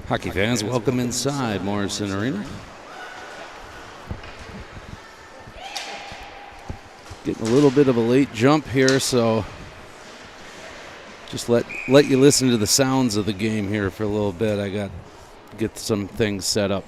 Hockey fans, welcome inside Morrison Arena. Getting a little bit of a late jump here, so just let you listen to the sounds of the game here for a little bit. I got to get some things set up.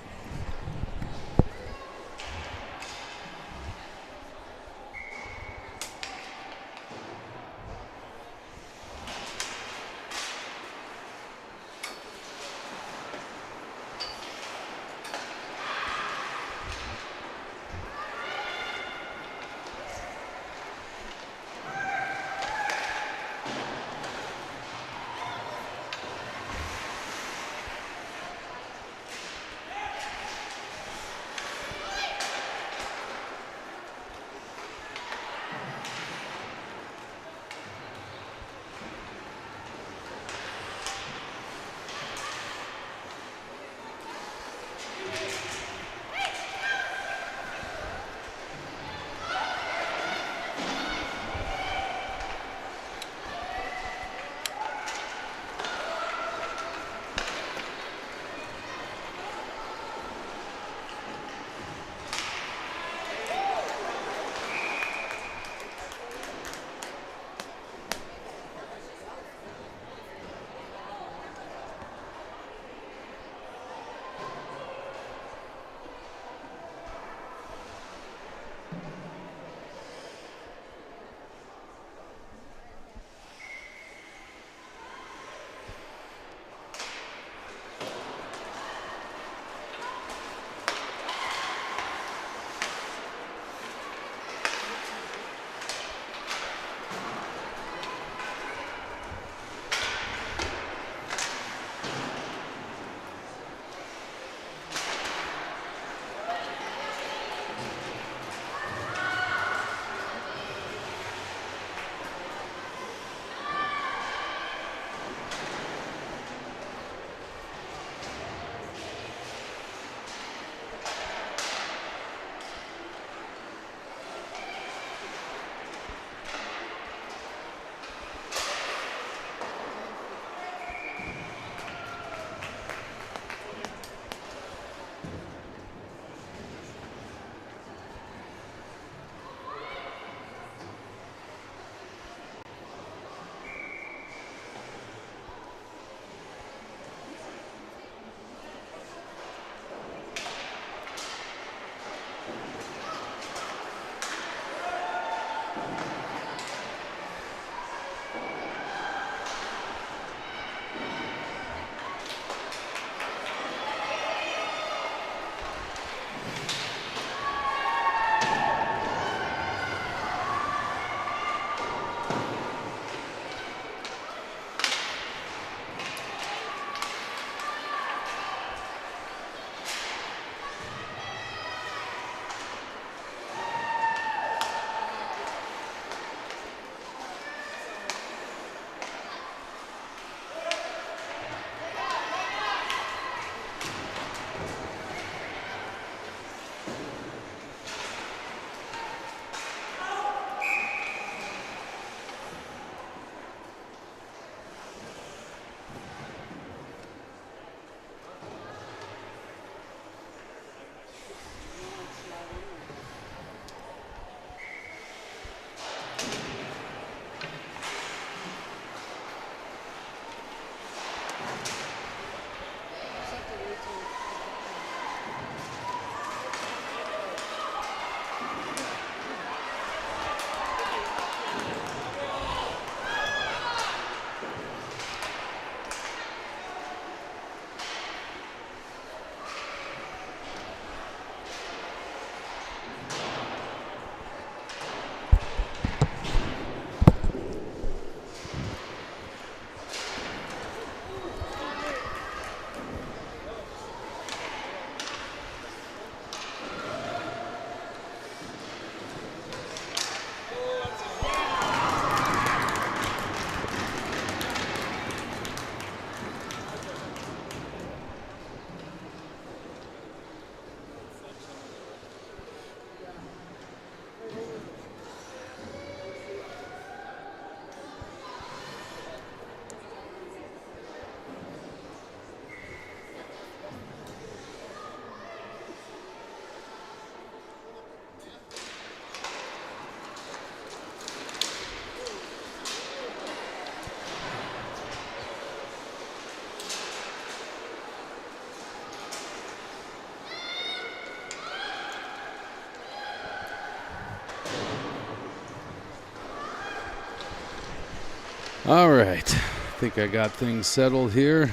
All right, I think I got things settled here.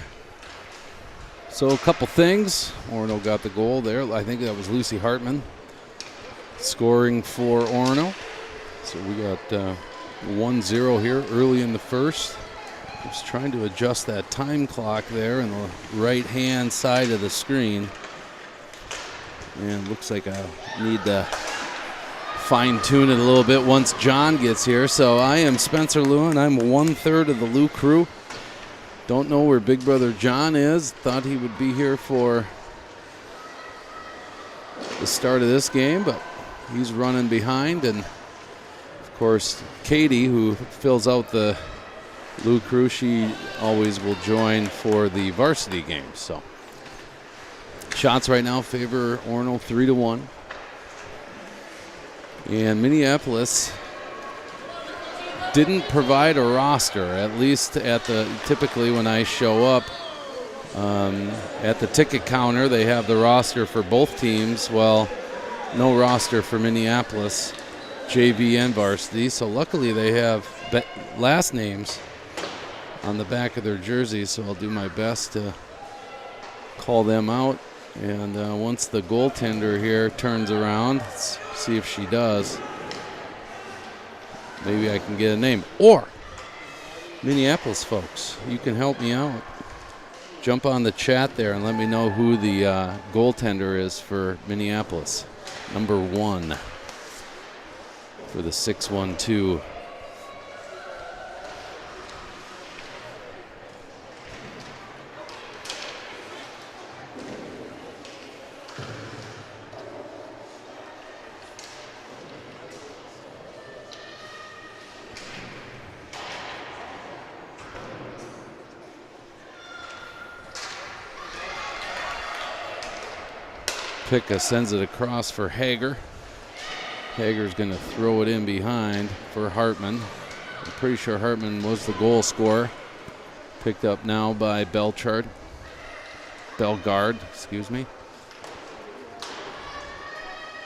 So a couple things. Orono got the goal there. I think that was Lucy Hartman scoring for Orono. So we got 1-0 here early in the first. Just trying to adjust that time clock there in the right-hand side of the screen. And looks like I need to fine-tune it a little bit once John gets here. So I am Spencer Lewin. I'm 1/3 of the Lou crew. Don't know where Big Brother John is. Thought he would be here for the start of this game, but he's running behind. And, of course, Katie, who fills out the Lou crew, she always will join for the varsity game. So shots right now favor Orono 3-1. And Minneapolis didn't provide a roster, at least typically when I show up at the ticket counter, they have the roster for both teams. Well, no roster for Minneapolis, JV and varsity. So luckily they have last names on the back of their jerseys, so I'll do my best to call them out. And once the goaltender here turns around, let's see if she does. Maybe I can get a name. Or, Minneapolis folks, you can help me out. Jump on the chat there and let me know who the goaltender is for Minneapolis. Number 1 for the 6-1-2. Picka sends it across for Hager. Hager's going to throw it in behind for Hartman. I'm pretty sure Hartman was the goal scorer. Picked up now by Belgard, excuse me.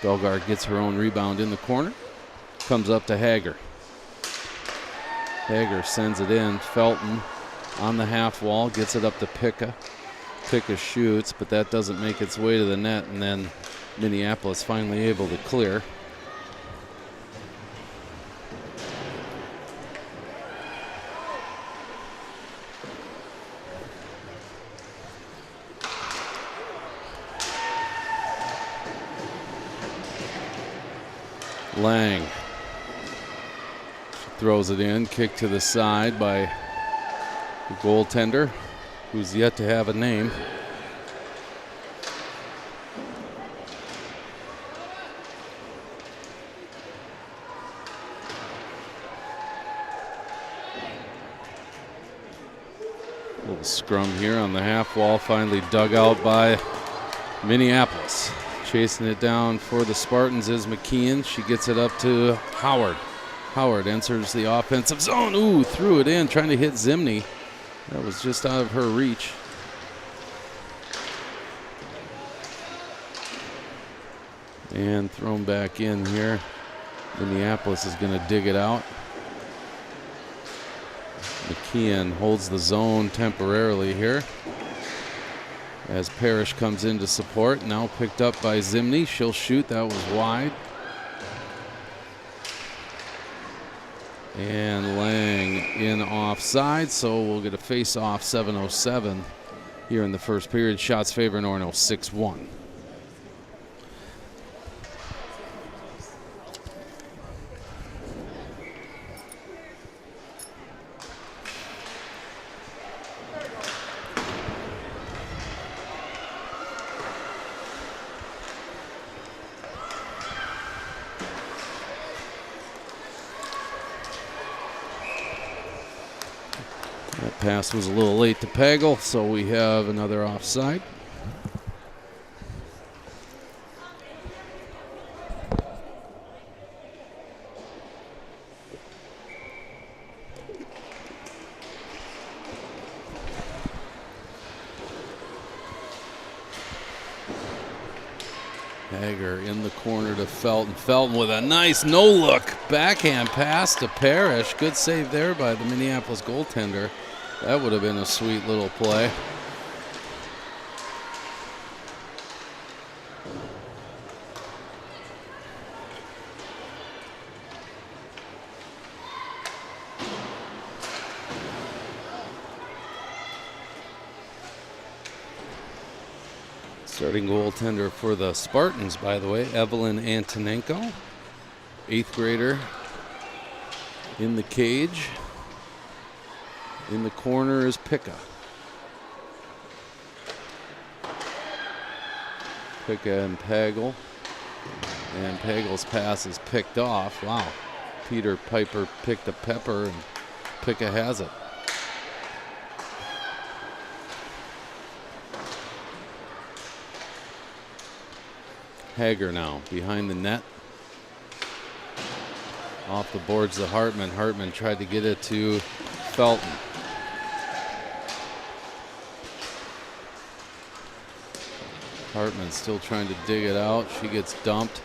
Belgard gets her own rebound in the corner. Comes up to Hager. Hager sends it in. Felton on the half wall, gets it up to Picka. Picka shoots, but that doesn't make its way to the net, and then Minneapolis finally able to clear. Lang throws it in, kick to the side by the goaltender, who's yet to have a name. Little scrum here on the half wall, finally dug out by Minneapolis. Chasing it down for the Spartans is McKeon. She gets it up to Howard. Howard enters the offensive zone. Ooh, threw it in, trying to hit Zimney. That was just out of her reach. And thrown back in here. Minneapolis is going to dig it out. McKeon holds the zone temporarily here as Parrish comes in to support. Now picked up by Zimney. She'll shoot. That was wide. And Lang in offside, so we'll get a face-off. 7:07 here in the first period. Shots favoring Orono 6-1. That pass was a little late to Pagel, so we have another offside. Hager in the corner to Felton. Felton with a nice no-look backhand pass to Parrish. Good save there by the Minneapolis goaltender. That would have been a sweet little play. Starting goaltender for the Spartans, by the way, Evelyn Antonenko, 8th grader in the cage. In the corner is Picka. Picka and Pagel. And Pagel's pass is picked off. Wow. Peter Piper picked a pepper and Picka has it. Hager now behind the net. Off the boards to Hartman. Hartman tried to get it to Felton. Hartman still trying to dig it out. She gets dumped.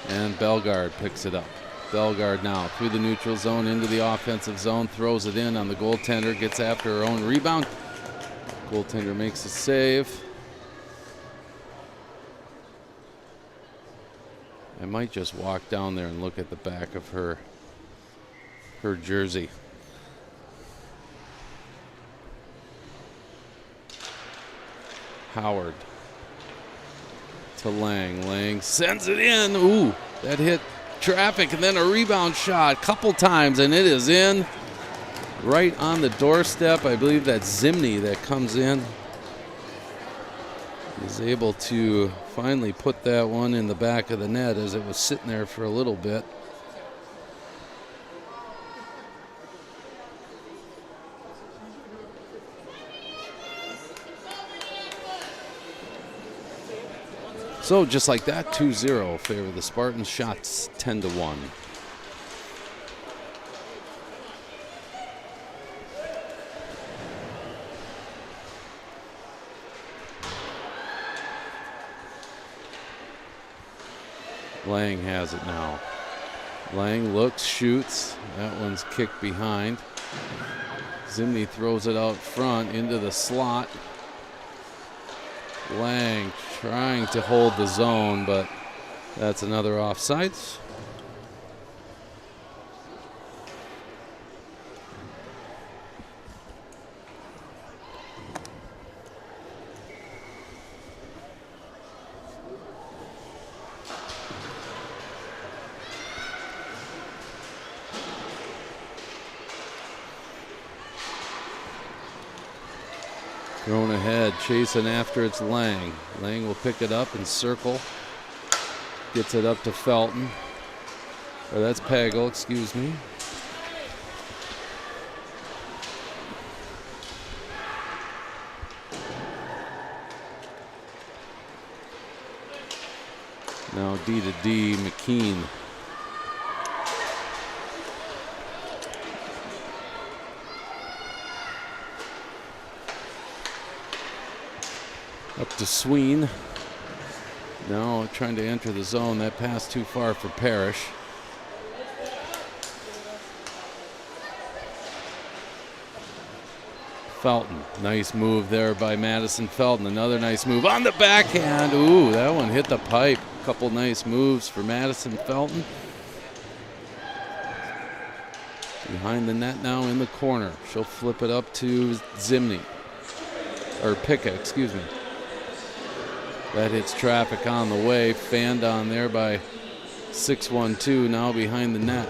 And Bellegarde picks it up. Bellegarde now through the neutral zone into the offensive zone. Throws it in on the goaltender. Gets after her own rebound. Goaltender makes a save. I might just walk down there and look at the back of her jersey. Howard to Lang. Lang sends it in. Ooh, that hit traffic and then a rebound shot a couple times and it is in right on the doorstep. I believe that's Zimney that comes in. Is able to finally put that one in the back of the net as it was sitting there for a little bit. So just like that, 2-0 favor the Spartans. Shots 10-1. Lang has it now. Lang looks, shoots. That one's kicked behind. Zimney throws it out front into the slot. Lang trying to hold the zone, but that's another offsides. Thrown ahead, chasing after it's Lang. Lang will pick it up and circle. Gets it up to Felton. Or that's Pagel, excuse me. Now D to D, McKean. Up to Sween. Now trying to enter the zone. That pass too far for Parrish. Felton. Nice move there by Madison Felton. Another nice move on the backhand. Ooh, that one hit the pipe. A couple nice moves for Madison Felton. Behind the net now in the corner. She'll flip it up to Zimney. Or Picka, excuse me. That hits traffic on the way. Fanned on there by 6-1-2, now behind the net.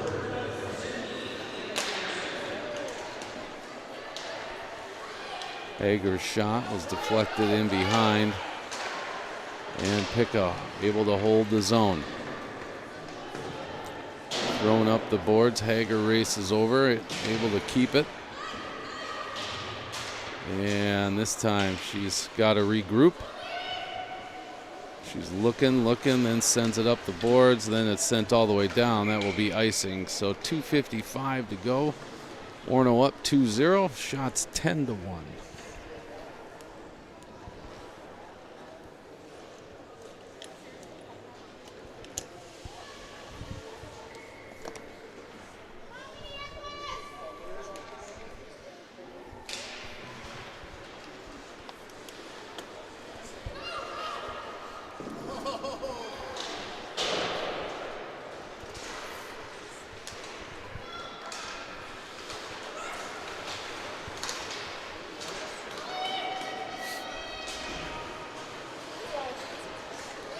Hager's shot was deflected in behind. And Picka able to hold the zone. Thrown up the boards. Hager races over, able to keep it. And this time she's got to regroup. She's looking, then sends it up the boards. Then it's sent all the way down. That will be icing. So 2:55 to go. Orono up 2-0. Shots 10-1.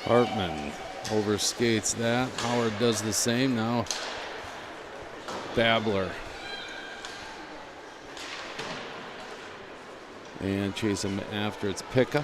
Hartman overskates that. Howard does the same. Now Babler. And chase him after. It's Picka.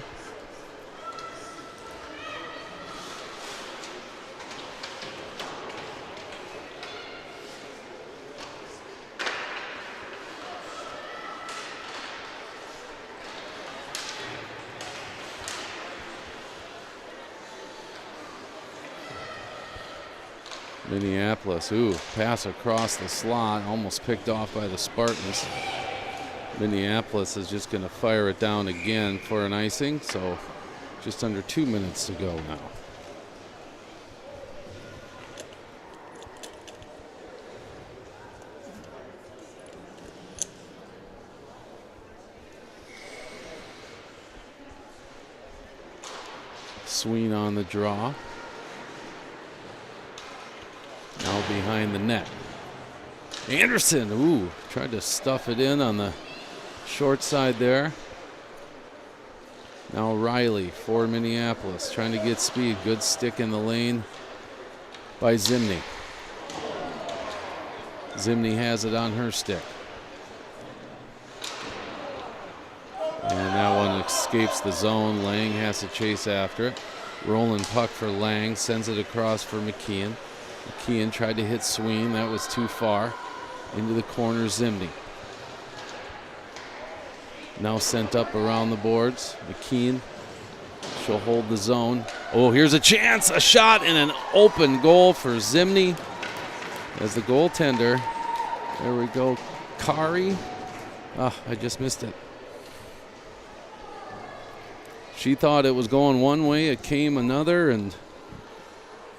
Minneapolis, pass across the slot, almost picked off by the Spartans. Minneapolis is just going to fire it down again for an icing, so just under 2 minutes to go now. Sween on the draw. Now behind the net. Anderson, tried to stuff it in on the short side there. Now Riley for Minneapolis, trying to get speed. Good stick in the lane by Zimney. Zimney has it on her stick. And that one escapes the zone. Lang has to chase after it. Rolling puck for Lang, sends it across for McKeon. McKeon tried to hit Sween, that was too far. Into the corner, Zimney. Now sent up around the boards. McKeon, she'll hold the zone. Oh, here's a chance, a shot, and an open goal for Zimney. As the goaltender, there we go, Kari. I just missed it. She thought it was going one way, it came another, and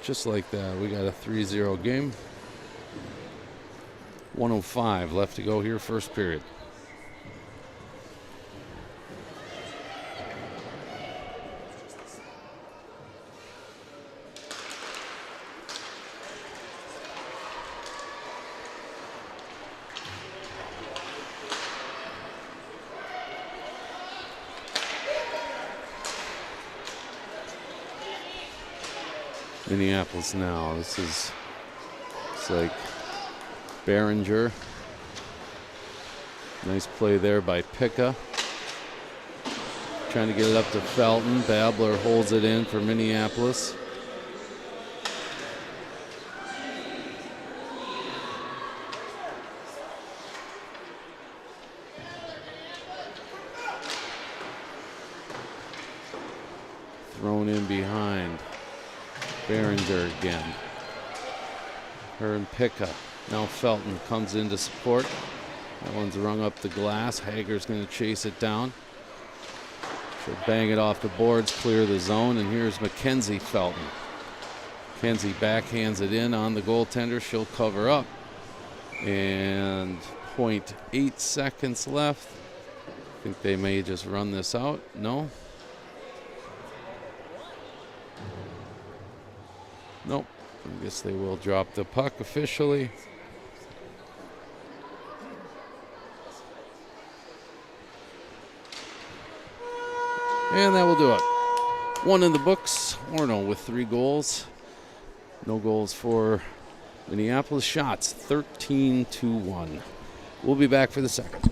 just like that, we got a 3-0 game. 1:05 left to go here, first period. Minneapolis now. It's like Behringer. Nice play there by Picka. Trying to get it up to Felton. Babler holds it in for Minneapolis. Thrown in behind. Behringer again. Her and Picka. Now Felton comes in to support. That one's rung up the glass. Hager's going to chase it down. She'll bang it off the boards, clear the zone, and here's Mackenzie Felton. Mackenzie backhands it in on the goaltender. She'll cover up. And 0.8 seconds left. I think they may just run this out. No? Nope. I guess they will drop the puck officially. And that will do it. One in the books. Orono with 3 goals. No goals for Minneapolis. Shots 13-1. We'll be back for the second.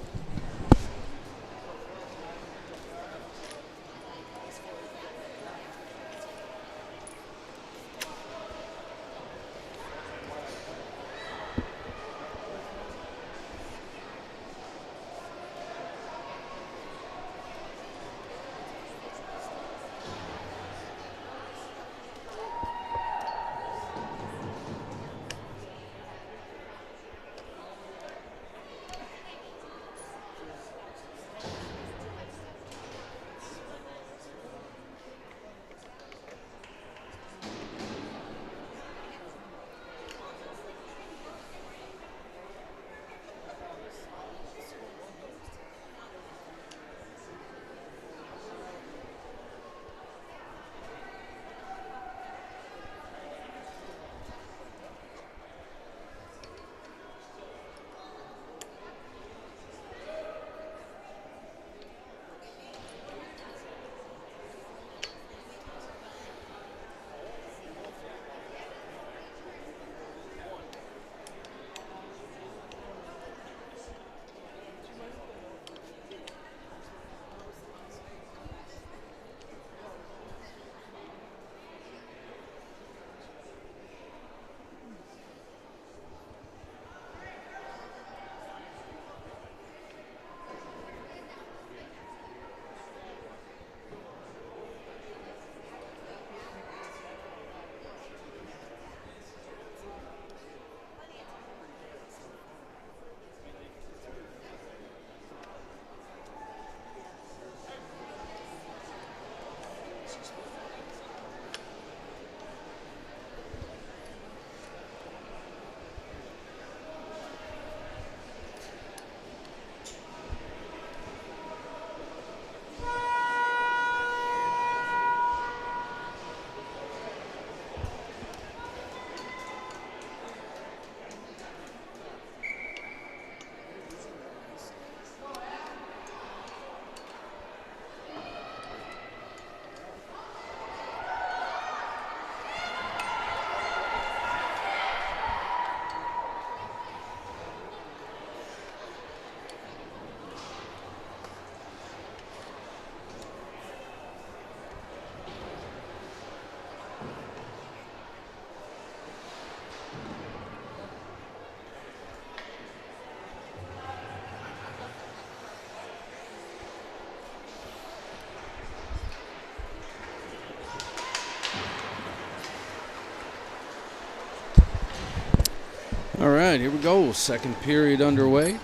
All right, here we go. Second period underway.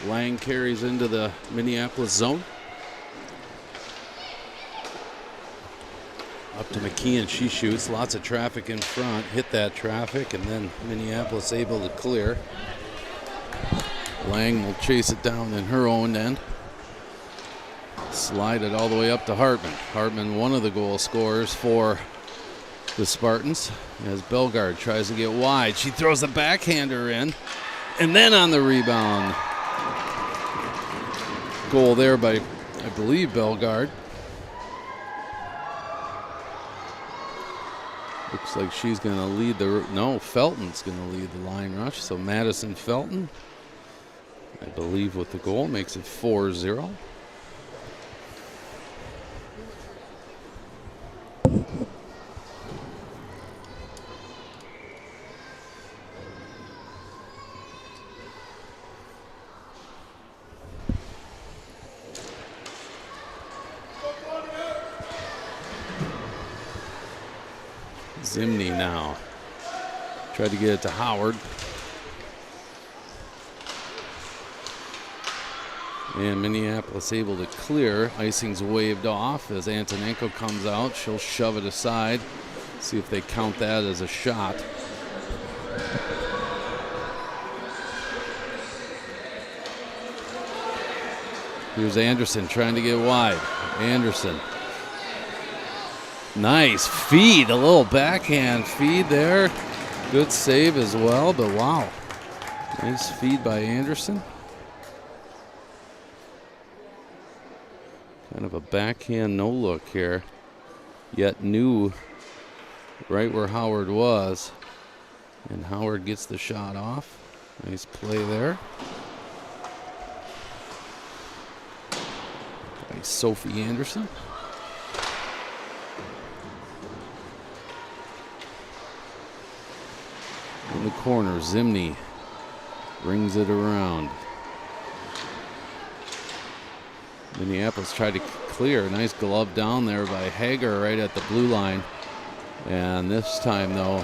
Lang carries into the Minneapolis zone. Up to McKeon, she shoots. Lots of traffic in front. Hit that traffic, and then Minneapolis able to clear. Lang will chase it down in her own end. Slide it all the way up to Hartman. Hartman, one of the goal scorers for the Spartans, as Bellegarde tries to get wide. She throws the backhander in, and then on the rebound. Goal there by, I believe, Bellegarde. Looks like she's going to lead the... No, Felton's going to lead the line rush. So Madison Felton, I believe, with the goal, makes it 4-0. Zimney now. Tried to get it to Howard. And Minneapolis able to clear. Icing's waved off as Antonenko comes out. She'll shove it aside. See if they count that as a shot. Here's Anderson trying to get wide. Anderson. Nice feed, a little backhand feed there. Good save as well, but wow. Nice feed by Anderson. Kind of a backhand no look here. Yet knew right where Howard was. And Howard gets the shot off. Nice play there. By Sophie Anderson. In the corner, Zimney brings it around. Minneapolis tried to clear. Nice glove down there by Hager right at the blue line. And this time, though,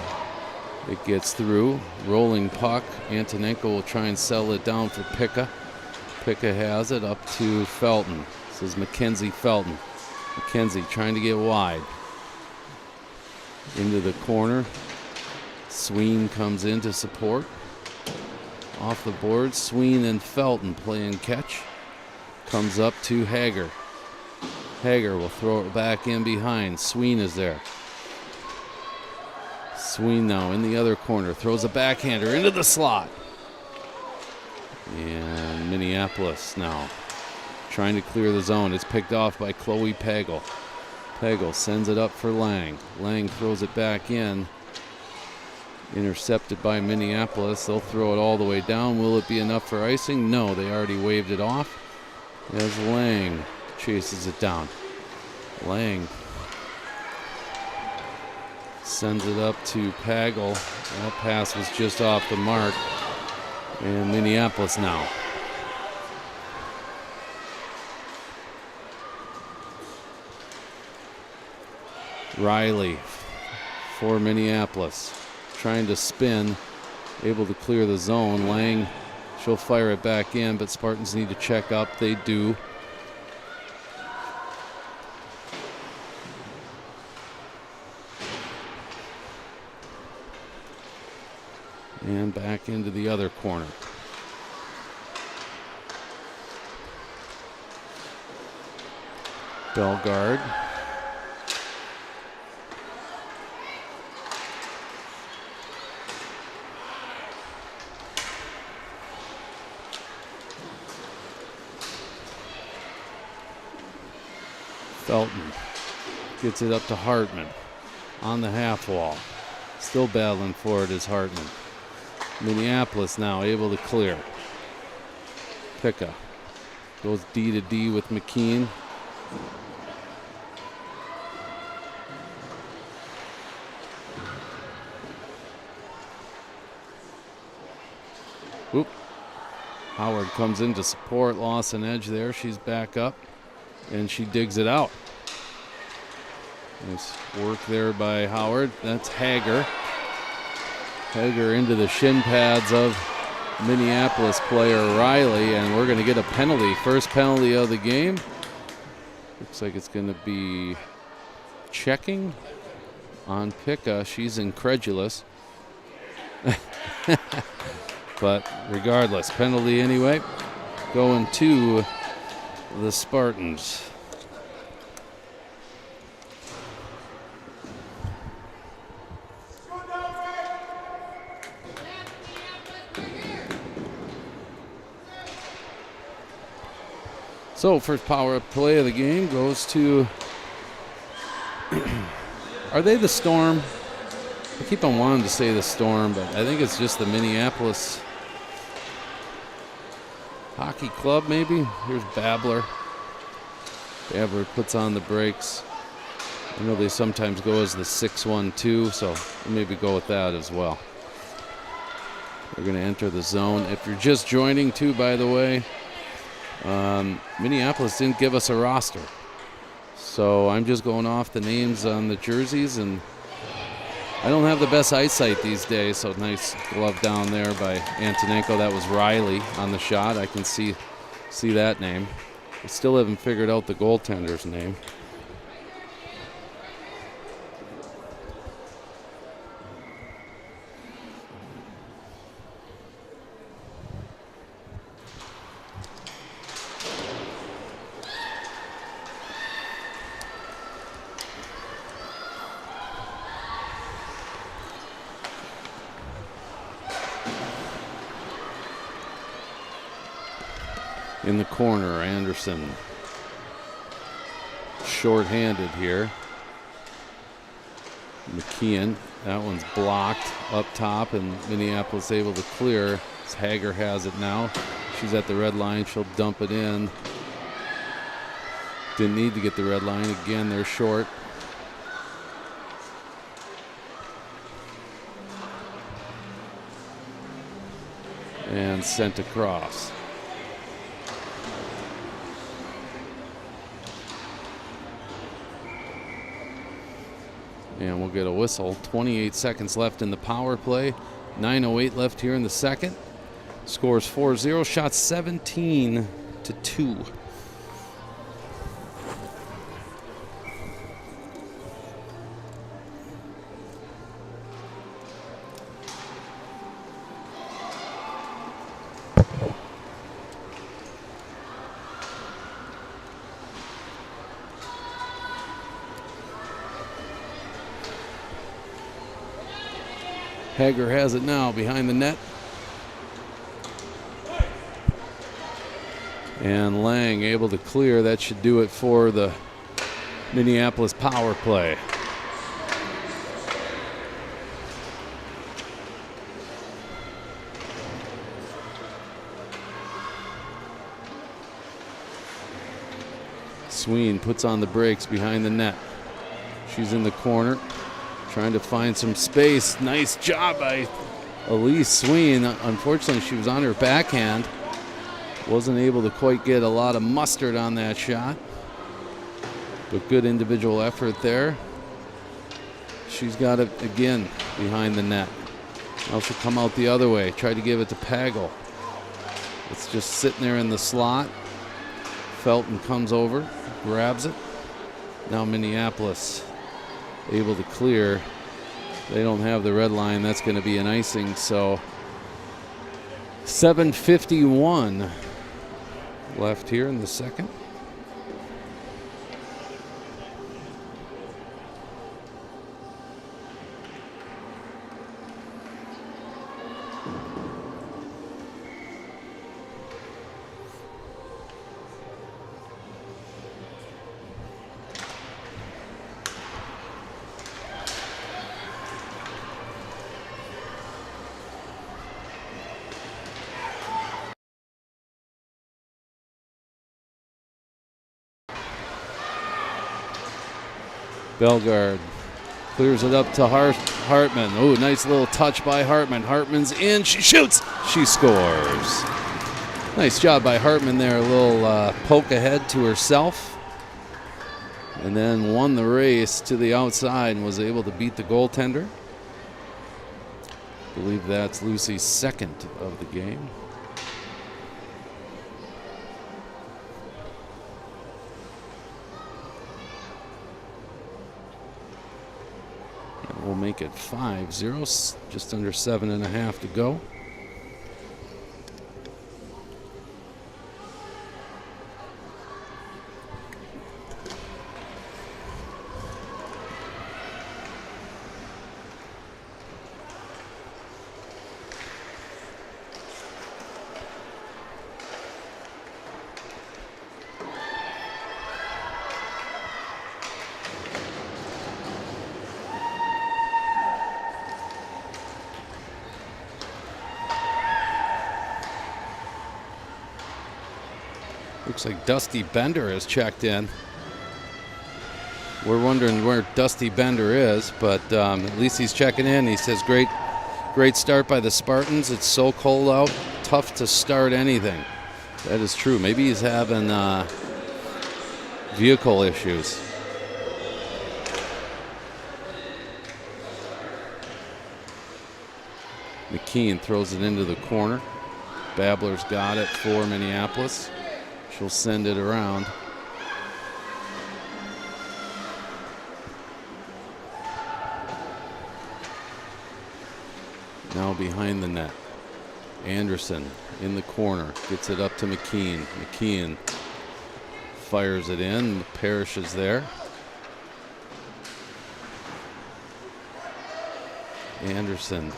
it gets through. Rolling puck. Antonenko will try and settle it down for Picca. Picca has it up to Felton. This is Mackenzie Felton. Mackenzie trying to get wide. Into the corner. Sween comes in to support. Off the board, Sween and Felton playing catch. Comes up to Hager. Hager will throw it back in behind. Sween is there. Sween now in the other corner. Throws a backhander into the slot. And Minneapolis now trying to clear the zone. It's picked off by Chloe Pagel. Pagel sends it up for Lang. Lang throws it back in. Intercepted by Minneapolis. They'll throw it all the way down. Will it be enough for icing? No, they already waved it off. As Lang chases it down. Lang sends it up to Pagel. That pass was just off the mark. And Minneapolis now. Riley for Minneapolis. Trying to spin, able to clear the zone. Lang, she'll fire it back in, but Spartans need to check up. They do. And back into the other corner. Bellegarde. Felton gets it up to Hartman on the half wall. Still battling for it is Hartman. Minneapolis now able to clear. Picca goes D to D with McKeon. Oop. Howard comes in to support, lost an edge there. She's back up. And she digs it out. Nice work there by Howard. That's Hager. Hager into the shin pads of Minneapolis player Riley, and we're going to get a penalty. First penalty of the game. Looks like it's going to be checking on Picca. She's incredulous. But regardless, penalty anyway. Going to the Spartans. So first power play of the game goes to, are they the Storm? I keep on wanting to say the Storm, but I think it's just the Minneapolis Hockey Club maybe. Here's Babler. Babler puts on the brakes. I know they sometimes go as the 6-1-2, so we'll maybe go with that as well. We're going to enter the zone. If you're just joining too, by the way, Minneapolis didn't give us a roster. So I'm just going off the names on the jerseys, and I don't have the best eyesight these days, so nice glove down there by Antonenko. That was Riley on the shot. I can see that name. I still haven't figured out the goaltender's name. In the corner, Anderson. Short-handed here. McKeon, that one's blocked up top, and Minneapolis able to clear. Hager has it now. She's at the red line. She'll dump it in. Didn't need to get the red line. Again, they're short. And sent across. And we'll get a whistle. 28 seconds left in the power play. 9:08 left here in the second. Scores 4-0. Shots 17-2. Hager has it now behind the net. And Lang able to clear. That should do it for the Minneapolis power play. Sween puts on the brakes behind the net. She's in the corner, trying to find some space. Nice job by Elise Sween. Unfortunately, she was on her backhand. Wasn't able to quite get a lot of mustard on that shot. But good individual effort there. She's got it again behind the net. Now she'll come out the other way. Try to give it to Pagel. It's just sitting there in the slot. Felton comes over, grabs it. Now Minneapolis able to clear. They don't have the red line. That's going to be an icing. So 7:51 left here in the second. Bellegarde clears it up to Hartman. Oh, nice little touch by Hartman. Hartman's in. She shoots. She scores. Nice job by Hartman there. A little poke ahead to herself. And then won the race to the outside and was able to beat the goaltender. believe that's Lucy's second of the game. And we'll make it 5-0, just under 7.5 to go. Looks like Dusty Bender has checked in. We're wondering where Dusty Bender is, but at least he's checking in. He says, great start by the Spartans. It's so cold out, tough to start anything. That is true. Maybe he's having vehicle issues. McKean throws it into the corner. Babbler's got it for Minneapolis. She'll send it around. Now behind the net. Anderson in the corner. Gets it up to McKean. McKean fires it in. Parrish is there. Anderson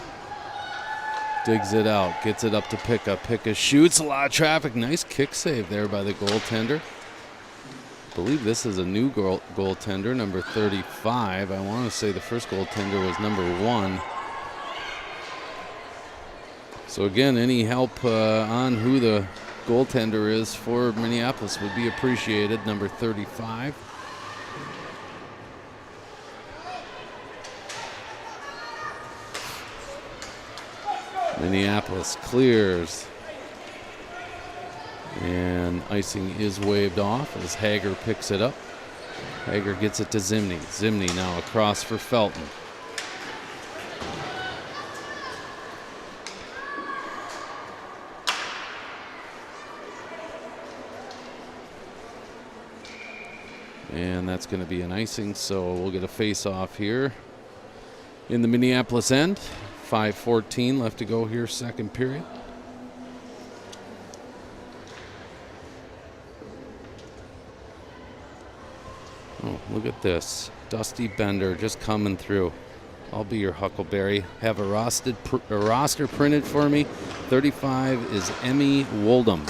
digs it out, gets it up to Picka. Picka shoots, a lot of traffic. Nice kick save there by the goaltender. I believe this is a new goaltender, number 35. I want to say the first goaltender was number 1. So again, any help on who the goaltender is for Minneapolis would be appreciated, number 35. Minneapolis clears. And icing is waved off as Hager picks it up. Hager gets it to Zimney. Zimney now across for Felton. And that's going to be an icing, so we'll get a face-off here in the Minneapolis end. 5:14 left to go here, second period. Oh, look at this. Dusty Bender just coming through. I'll be your Huckleberry. Have a roster printed for me. 35 is Emmy Woldham.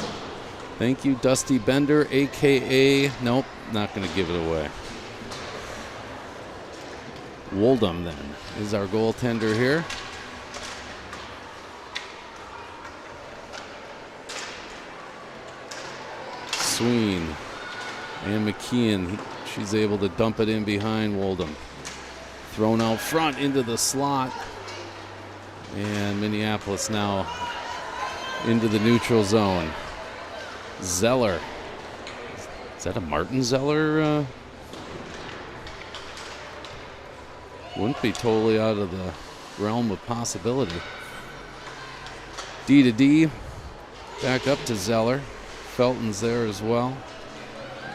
Thank you, Dusty Bender, a.k.a. Nope, not going to give it away. Woldham, then, is our goaltender here. Sween and McKeon, she's able to dump it in behind Woldham. Thrown out front into the slot. And Minneapolis now into the neutral zone. Zeller. Is that a Martin Zeller? Wouldn't be totally out of the realm of possibility. D to D. Back up to Zeller. Felton's there as well.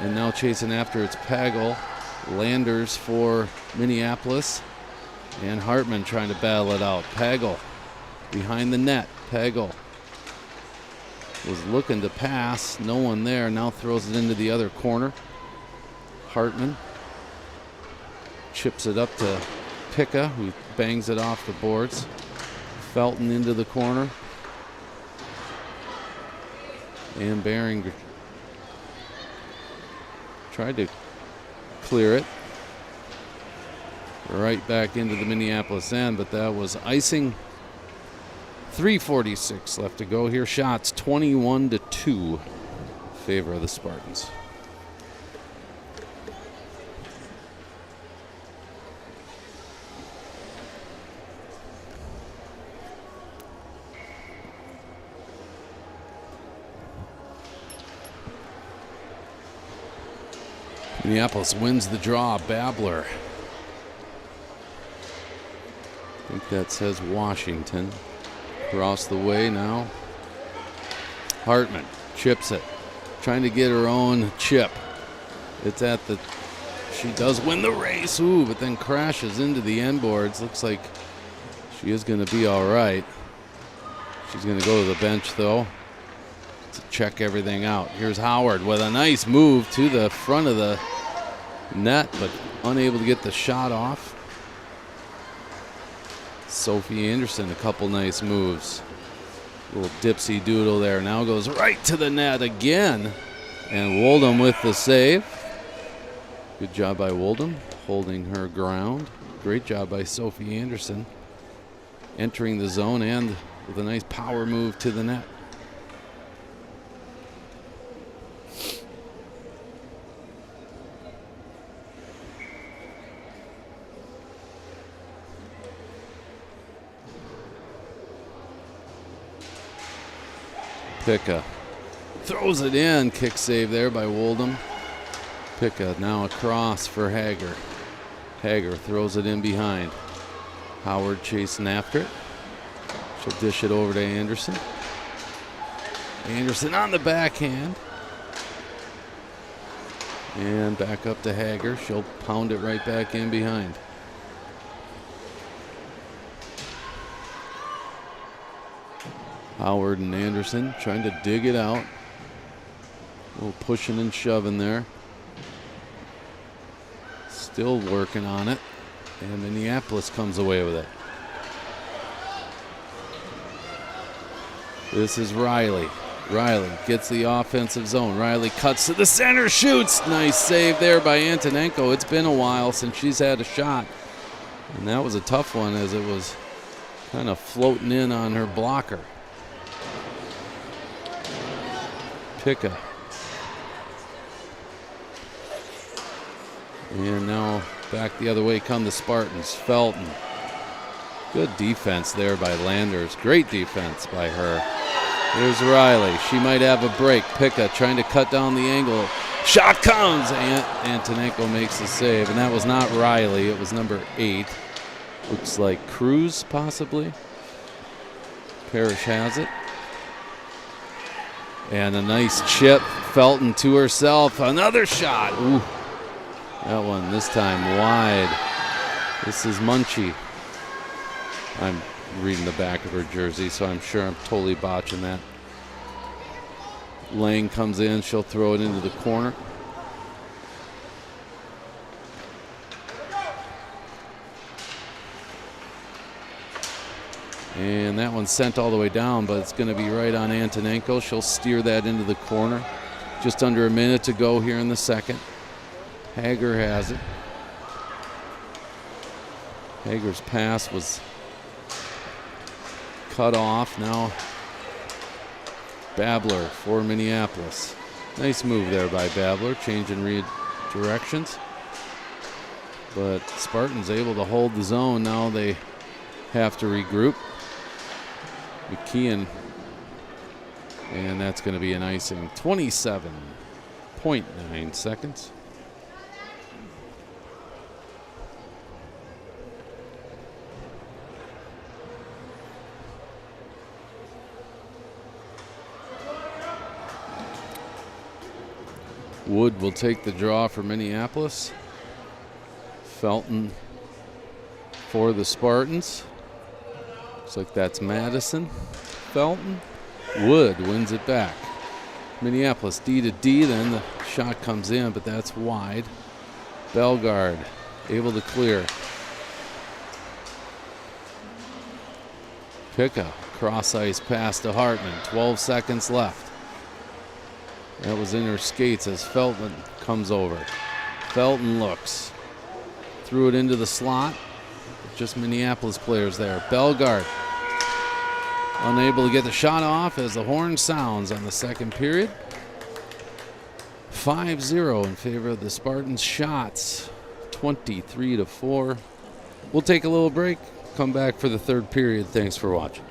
And now chasing after it's Pagel. Landers for Minneapolis. And Hartman trying to battle it out. Pagel behind the net. Pagel was looking to pass. No one there. Now throws it into the other corner. Hartman chips it up to Picka, who bangs it off the boards. Felton into the corner. And Behring tried to clear it. Right back into the Minneapolis end, but that was icing. 3:46 left to go here. Shots 21-2 in favor of the Spartans. Minneapolis wins the draw. Babbler I think that says Washington. Across the way now. Hartman chips it. Trying to get her own chip. It's at the... She does win the race. Ooh, but then crashes into the end boards. Looks like she is going to be all right. She's going to go to the bench, though, to check everything out. Here's Howard with a nice move to the front of the net, but unable to get the shot off. Sophie Anderson, a couple nice moves. Little dipsy doodle there. Now goes right to the net again. And Woldham with the save. Good job by Woldham, holding her ground. Great job by Sophie Anderson, entering the zone and with a nice power move to the net. Picka throws it in. Kick save there by Woldham. Picka now across for Hager. Hager throws it in behind. Howard chasing after it. She'll dish it over to Anderson. Anderson on the backhand. And back up to Hager. She'll pound it right back in behind. Howard and Anderson trying to dig it out. A little pushing and shoving there. Still working on it. And Minneapolis comes away with it. This is Riley. Riley gets the offensive zone. Riley cuts to the center, shoots. Nice save there by Antonenko. It's been a while since she's had a shot. And that was a tough one as it was kind of floating in on her blocker. Picka. And now back the other way come the Spartans. Felton. Good defense there by Landers. Great defense by her. Here's Riley. She might have a break. Picka trying to cut down the angle. Shot comes. Antonenko makes the save. And that was not Riley. It was number 8. Looks like Cruz possibly. Parrish has it. And a nice chip. Felton to herself. Another shot. Ooh. That one this time wide. This is Munchie. I'm reading the back of her jersey, so I'm sure I'm totally botching that. Lang comes in. She'll throw it into the corner. And that one's sent all the way down, but it's going to be right on Antonenko. She'll steer that into the corner. Just under a minute to go here in the second. Hager has it. Hager's pass was cut off. Now Babler for Minneapolis. Nice move there by Babler, changing directions. But Spartans able to hold the zone. Now they have to regroup. McKeon, and that's going to be an icing. 27.9 seconds. Wood will take the draw for Minneapolis. Felton for the Spartans. Looks like that's Madison. Felton. Wood wins it back. Minneapolis D to D, then the shot comes in, but that's wide. Bellegarde able to clear. Picka, cross ice pass to Hartman. 12 seconds left. That was in her skates as Felton comes over. Felton looks. Threw it into the slot. Just Minneapolis players there. Bellegarde unable to get the shot off as the horn sounds on the second period. 5-0 in favor of the Spartans. Shots 23-4. We'll take a little break. Come back for the third period. Thanks for watching.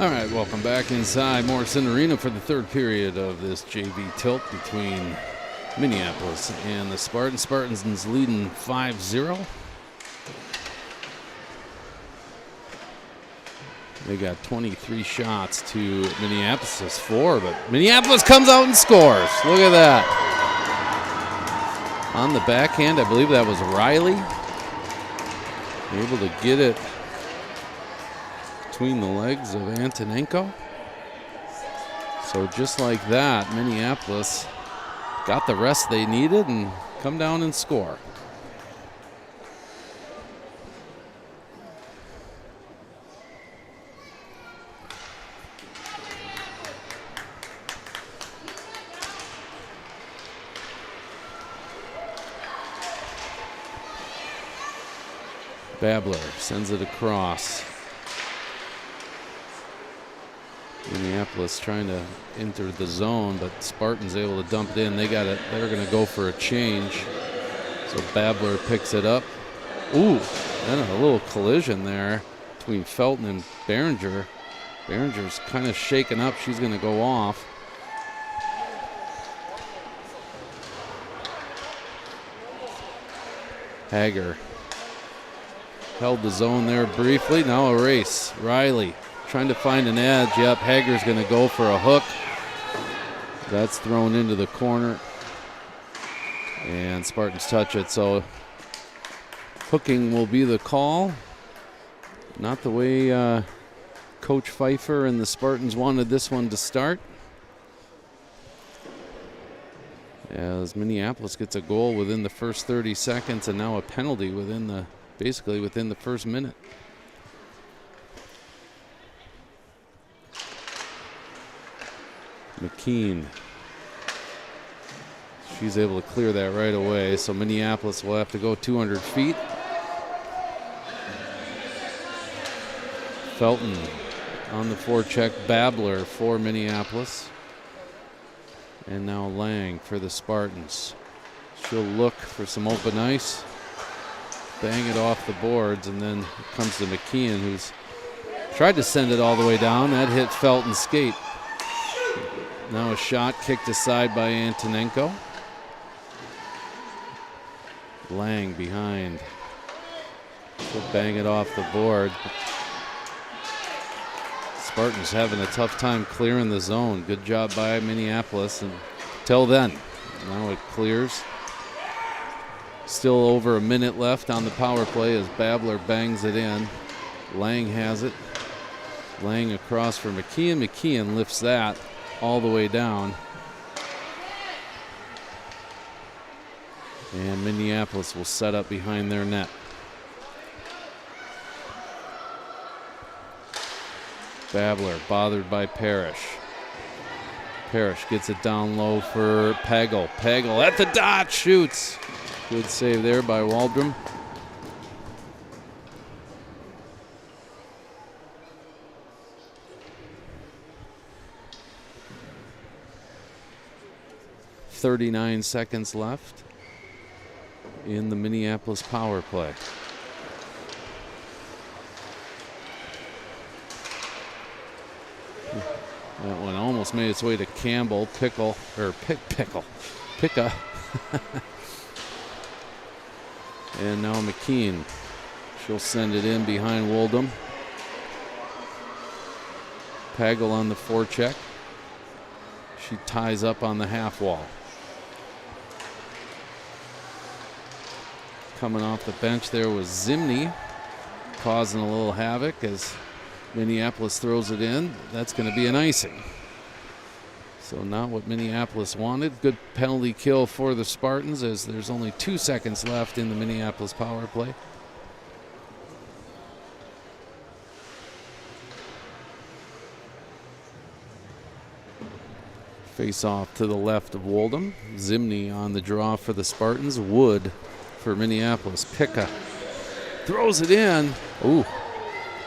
All right, welcome back inside Morrison Arena for the third period of this JV tilt between Minneapolis and the Spartans. Spartans leading 5-0. They got 23 shots to Minneapolis' 4, but Minneapolis comes out and scores. Look at that. On the backhand, I believe that was Riley. Able to get it between the legs of Antonenko. So just like that, Minneapolis got the rest they needed and come down and score. Babler sends it across. Minneapolis trying to enter the zone, but Spartans able to dump it in. They're going to go for a change. So Babler picks it up. Ooh, then a little collision there between Felton and Behringer. Behringer's kind of shaken up. She's going to go off. Hager held the zone there briefly. Now a race. Riley trying to find an edge. Yep, Hager's going to go for a hook. That's thrown into the corner. And Spartans touch it. So hooking will be the call. Not the way Coach Pfeiffer and the Spartans wanted this one to start. As Minneapolis gets a goal within the first 30 seconds and now a penalty basically within the first minute. McKean. She's able to clear that right away, so Minneapolis will have to go 200 feet. Felton on the forecheck. Babler for Minneapolis. And now Lang for the Spartans. She'll look for some open ice. Bang it off the boards, and then it comes to McKeon, who's tried to send it all the way down. That hit Felton's skate. Now a shot kicked aside by Antonenko. Lang behind. She'll bang it off the board. Spartans having a tough time clearing the zone. Good job by Minneapolis until then. Now it clears. Still over a minute left on the power play as Babler bangs it in. Lang has it. Lang across for McKeon. McKeon lifts that all the way down. And Minneapolis will set up behind their net. Babler bothered by Parrish. Parrish gets it down low for Pagel. Pagel at the dot, shoots. Good save there by Waldrum. .39 seconds left in the Minneapolis power play. That one almost made its way to Campbell. Picka. And now McKean. She'll send it in behind Woldham. Pagel on the forecheck. She ties up on the half wall. Coming off the bench there was Zimney, causing a little havoc as Minneapolis throws it in. That's going to be an icing. So not what Minneapolis wanted. Good penalty kill for the Spartans as there's only 2 seconds left in the Minneapolis power play. Face off to the left of Woldham. Zimney on the draw for the Spartans. Wood for Minneapolis. Picka throws it in. Ooh,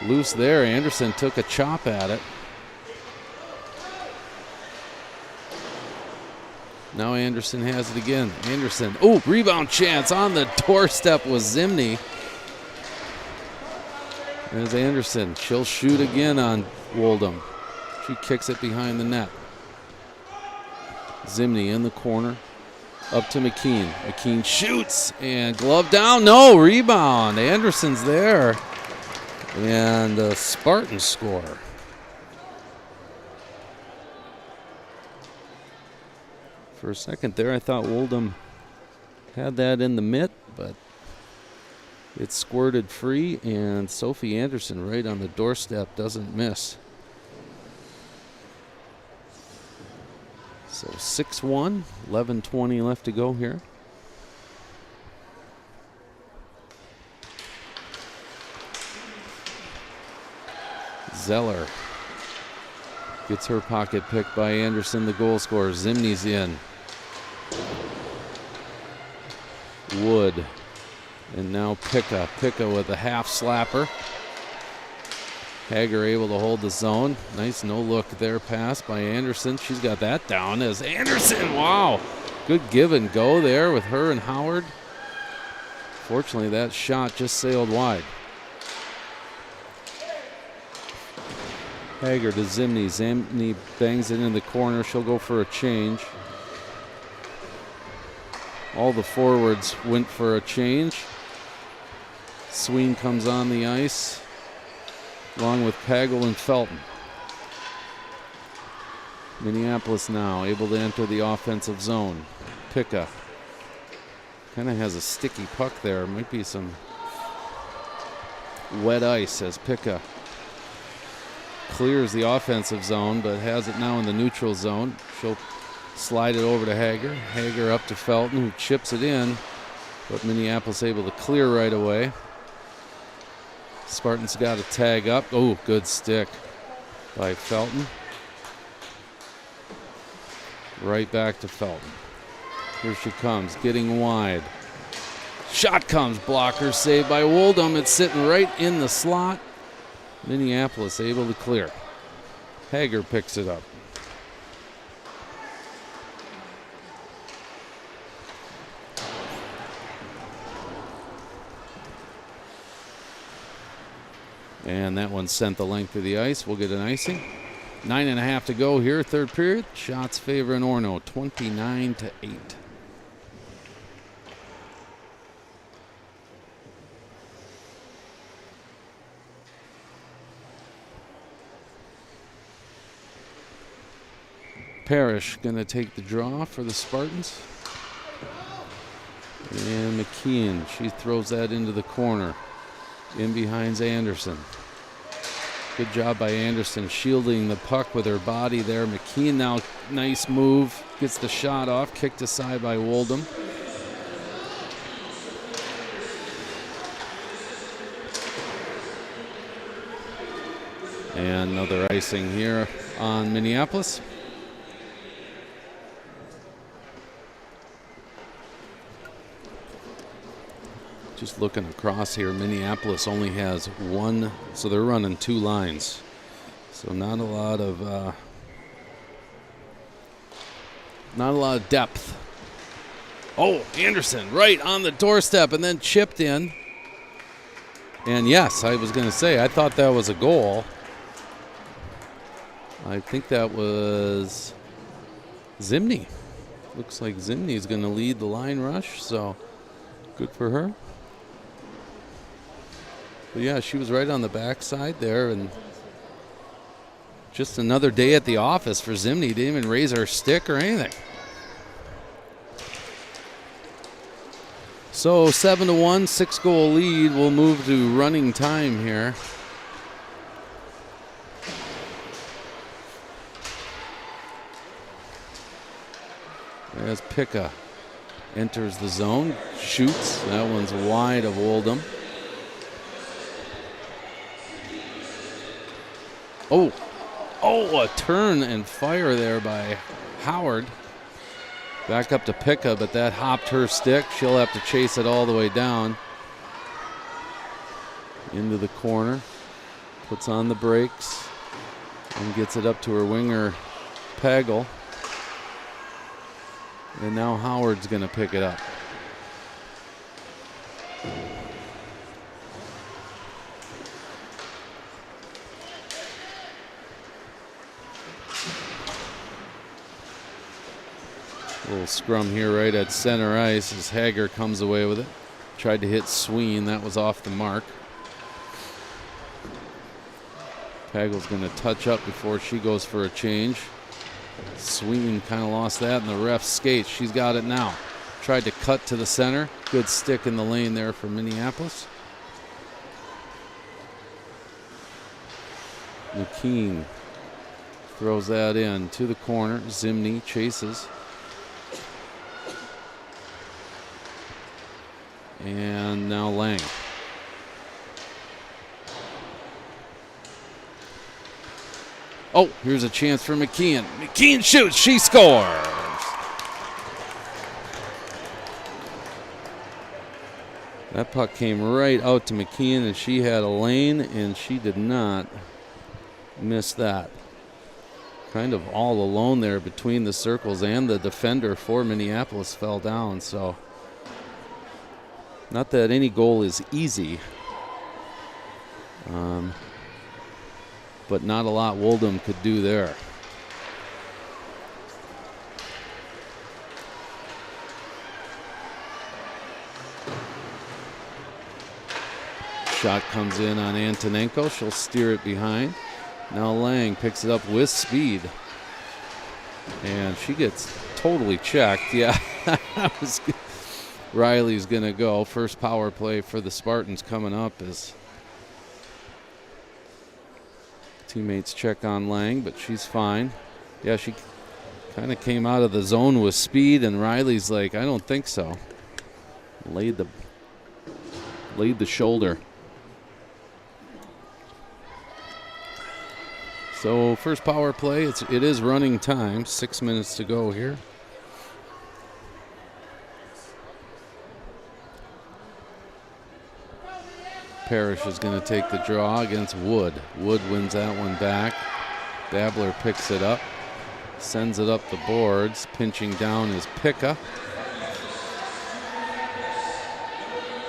loose there. Anderson took a chop at it. Now Anderson has it again. Anderson, ooh, rebound chance on the doorstep was Zimney. There's Anderson. She'll shoot again on Woldham. She kicks it behind the net. Zimney in the corner. Up to McKean. McKean shoots and glove down. No, rebound. Anderson's there. And the Spartans score. For a second there, I thought Woldham had that in the mitt, but it squirted free, and Sophie Anderson right on the doorstep doesn't miss. So 6-1, 11:20 left to go here. Zeller gets her pocket picked by Anderson, the goal scorer. Zimney's in. Wood. And now Picka. Picka with a half slapper. Hager able to hold the zone. Nice no-look there pass by Anderson. She's got that down as Anderson. Wow. Good give and go there with her and Howard. Fortunately, that shot just sailed wide. Hager to Zimney. Zimney bangs it in the corner. She'll go for a change. All the forwards went for a change. Sween comes on the ice along with Pagel and Felton. Minneapolis now able to enter the offensive zone. Picka kind of has a sticky puck there. Might be some wet ice as Picka clears the offensive zone, but has it now in the neutral zone. She'll slide it over to Hager. Hager up to Felton, who chips it in, but Minneapolis able to clear right away. Spartans got a tag up. Oh, good stick by Felton. Right back to Felton. Here she comes, getting wide. Shot comes, blocker saved by Woldham. It's sitting right in the slot. Minneapolis able to clear. Hager picks it up. And that one sent the length of the ice. We'll get an icing. 9.5 to go here, third period. Shots favoring Orono, 29-8. Parrish going to take the draw for the Spartans. And McKean, she throws that into the corner. In behind Anderson. Good job by Anderson shielding the puck with her body there. McKean now, nice move. Gets the shot off, kicked aside by Woldham. And another icing here on Minneapolis. Just looking across here, Minneapolis only has one, so they're running two lines. So not a lot of depth. Oh, Anderson right on the doorstep and then chipped in. And yes, I was going to say, I thought that was a goal. I think that was Zimney. Looks like Zimney's going to lead the line rush, so good for her. But yeah, she was right on the backside there, and just another day at the office for Zimney. Didn't even raise her stick or anything. So 7-1, 6-goal lead. We'll move to running time here. As Picka enters the zone, shoots. That one's wide of Woldham. Oh, a turn and fire there by Howard. Back up to Picka, but that hopped her stick. She'll have to chase it all the way down. Into the corner. Puts on the brakes and gets it up to her winger, Pagel. And now Howard's going to pick it up. Little scrum here right at center ice as Hager comes away with it. Tried to hit Sween. That was off the mark. Pagel's going to touch up before she goes for a change. Sween kind of lost that in the ref's skate. She's got it now. Tried to cut to the center. Good stick in the lane there for Minneapolis. McKean throws that in to the corner. Zimney chases. And now Lang. Oh, here's a chance for McKean. McKean shoots. She scores. That puck came right out to McKean, and she had a lane, and she did not miss that. Kind of all alone there between the circles, and the defender for Minneapolis fell down. So, not that any goal is easy, but not a lot Woldham could do there. Shot comes in on Antonenko. She'll steer it behind. Now Lang picks it up with speed. And she gets totally checked. Yeah, Riley's going to go. First power play for the Spartans coming up as teammates check on Lang, but she's fine. Yeah, she kind of came out of the zone with speed, and Riley's like, I don't think so. Laid the shoulder. So first power play, it is running time. 6 minutes to go here. Parrish is going to take the draw against Wood. Wood wins that one back. Babler picks it up, sends it up the boards. Pinching down is Picka.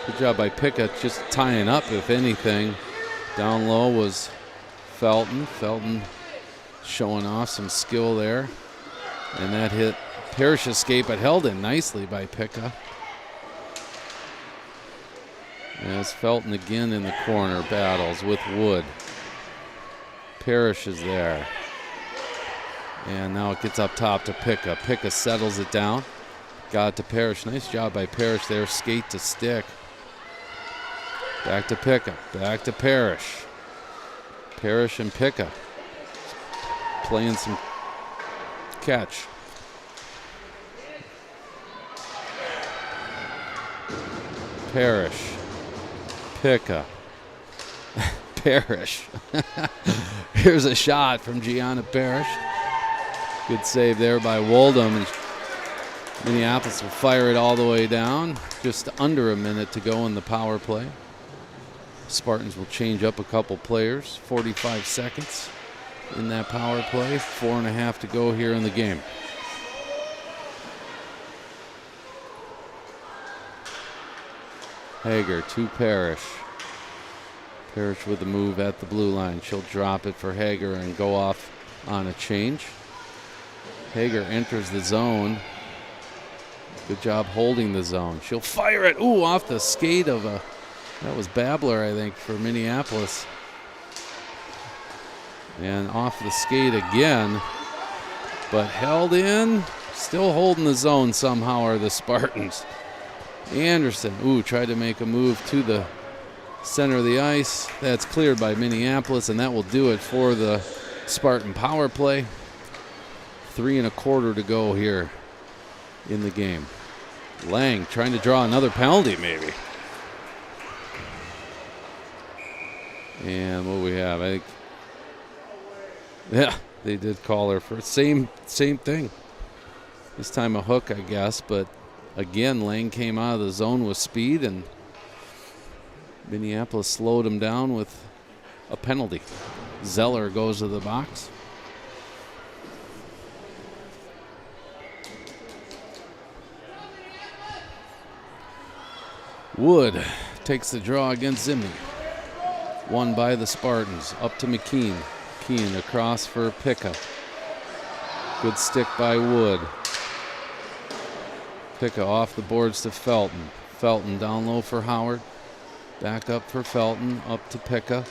Good job by Picka, just tying up, if anything. Down low was Felton. Felton showing off some skill there. And that hit Parrish escape, but held in nicely by Picka. As Felton again in the corner battles with Wood. Parrish is there. And now it gets up top to Picka. Picka settles it down. Got it to Parrish. Nice job by Parrish there. Skate to stick. Back to Picka. Back to Parrish. Parrish and Picka playing some catch. Parrish. Picka. Parrish. Here's a shot from Gianna Parrish. Good save there by Woldham. And Minneapolis will fire it all the way down. Just under a minute to go in the power play. Spartans will change up a couple players. 45 seconds in that power play. 4.5 to go here in the game. Hager to Parrish. Parrish with the move at the blue line. She'll drop it for Hager and go off on a change. Hager enters the zone. Good job holding the zone. She'll fire it. Ooh, off the skate of a... That was Babler, I think, for Minneapolis. And off the skate again. But held in. Still holding the zone somehow are the Spartans. Anderson, tried to make a move to the center of the ice. That's cleared by Minneapolis, and that will do it for the Spartan power play. 3.25 to go here in the game. Lang trying to draw another penalty, maybe. And what we have, I think, yeah, they did call her for same thing. This time a hook, I guess, but again, Lang came out of the zone with speed, and Minneapolis slowed him down with a penalty. Zeller goes to the box. Wood takes the draw against Zimney. Won by the Spartans. Up to McKean. McKean across for Picka. Good stick by Wood. Picka off the boards to Felton. Felton down low for Howard. Back up for Felton. Up to Picka.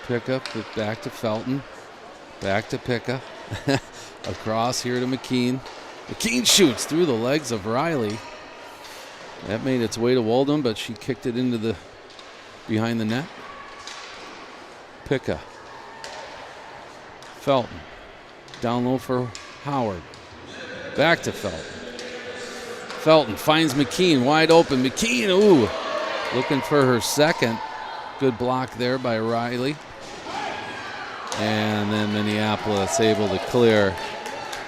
Picka back to Felton. Back to Picka. Across here to McKean. McKean shoots through the legs of Riley. That made its way to Waldom, but she kicked it into the behind the net. Picka. Felton. Down low for Howard. Back to Felton. Felton finds McKean wide open. McKean, ooh, looking for her second. Good block there by Riley. And then Minneapolis able to clear.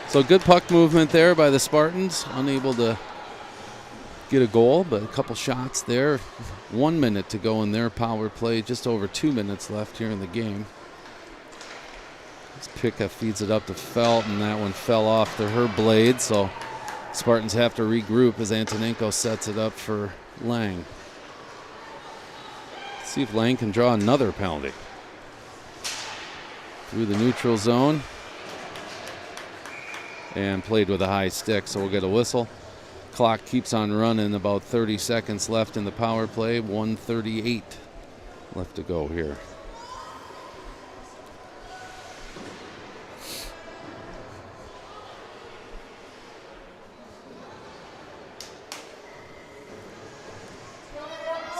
So good puck movement there by the Spartans. Unable to get a goal, but a couple shots there. 1 minute to go in their power play. Just over 2 minutes left here in the game. This Picka feeds it up to Felton. That one fell off to her blade, so Spartans have to regroup as Antonenko sets it up for Lang. Let's see if Lang can draw another penalty. Through the neutral zone. And played with a high stick, so we'll get a whistle. Clock keeps on running. About 30 seconds left in the power play. 1:38 left to go here.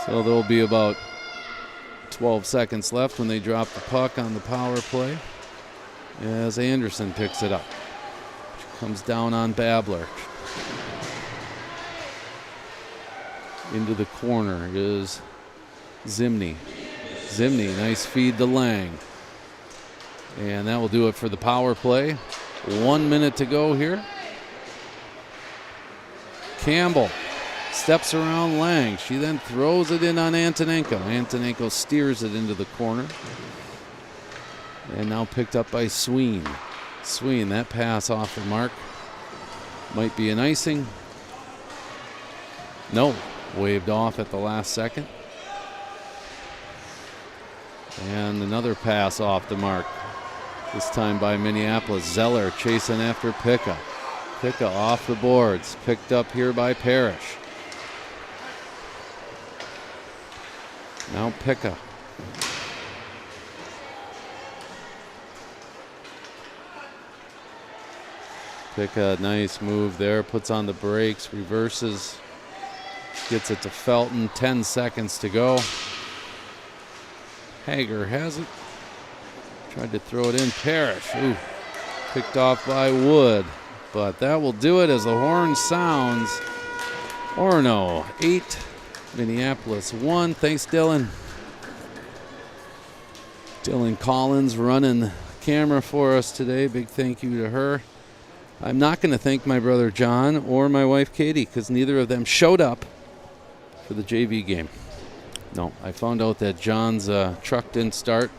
So there'll be about 12 seconds left when they drop the puck on the power play as Anderson picks it up. Comes down on Babler. Into the corner is Zimney. Zimney, nice feed to Lang. And that will do it for the power play. 1 minute to go here. Campbell steps around Lang. She then throws it in on Antonenko. Antonenko steers it into the corner. And now picked up by Sween. Sween, that pass off the mark. Might be an icing. No, waved off at the last second. And another pass off the mark. This time by Minneapolis. Zeller chasing after Picka. Picka off the boards. Picked up here by Parrish. Now Picka. Picka, nice move there. Puts on the brakes. Reverses. Gets it to Felton. 10 seconds to go. Hager has it. Tried to throw it in. Parrish. Ooh. Picked off by Wood. But that will do it as the horn sounds. Orono 8. Minneapolis 1. Thanks, Dylan. Dylan Collins running the camera for us today. Big thank you to her. I'm not going to thank my brother John or my wife Katie because neither of them showed up for the JV game. No, I found out that John's truck didn't start,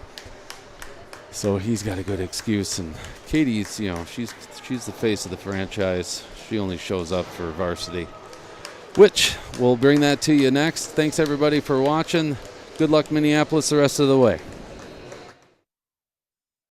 so he's got a good excuse. And Katie's, you know, she's the face of the franchise. She only shows up for varsity, which we'll bring that to you next. Thanks everybody for watching. Good luck, Minneapolis, the rest of the way.